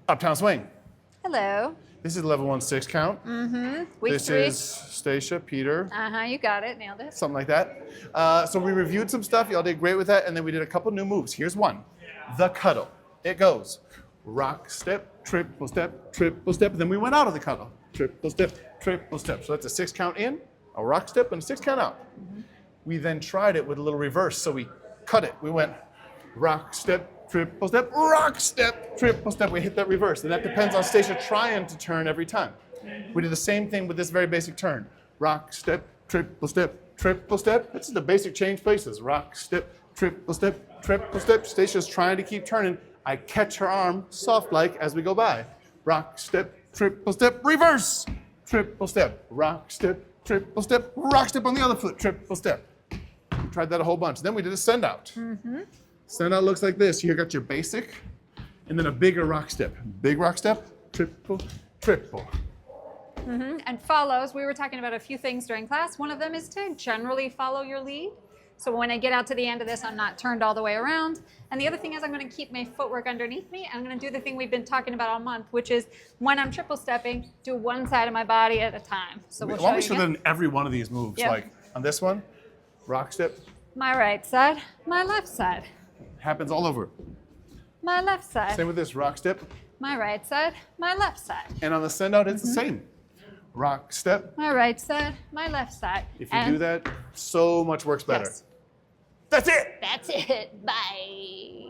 Uptown Swing. Hello. This is level 1 6 count. Week This 3. is Stacia, Peter, You got it. Nailed it. something like that. So we reviewed some stuff. Y'all did great with that. And then we did a couple new moves. Here's one. The cuddle. It goes rock, step, triple step, triple step. Then we went out of the cuddle. Triple step, triple step. So that's a 6 count in, a rock step, and a 6 count out. We then tried it with a little reverse. So we cut it. We went rock, step, triple step, rock, step, triple step. We hit that reverse. And that depends on Stacia trying to turn every time. We did the same thing with this very basic turn. Rock, step, triple step, triple step. This is the basic change places. Rock, step, triple step, triple step. Stacia's trying to keep turning. I catch her arm soft-like as we go by. Rock, step, triple step, reverse. Triple step, rock, step, triple step, rock step on the other foot, triple step. We tried that a whole bunch. Then we did a send out. Send out looks like this. You got your basic, and then a bigger rock step. Big rock step, triple, triple. And follows. We were talking about a few things during class. One of them is to generally follow your lead. So when I get out to the end of this, I'm not turned all the way around. And the other thing is I'm going to keep my footwork underneath me. And I'm going to do the thing we've been talking about all month, which is when I'm triple stepping, do one side of my body at a time. So we'll Why don't we show show you that again. in every one of these moves? Yeah. Like on this one, rock step, My right side, my left side, happens all over. my left side, Same with this, rock step. my right side, my left side, And on the send out, it's the same. Rock step. my right side, my left side. If you do that, so much works better. Yes. That's it. That's it. Bye.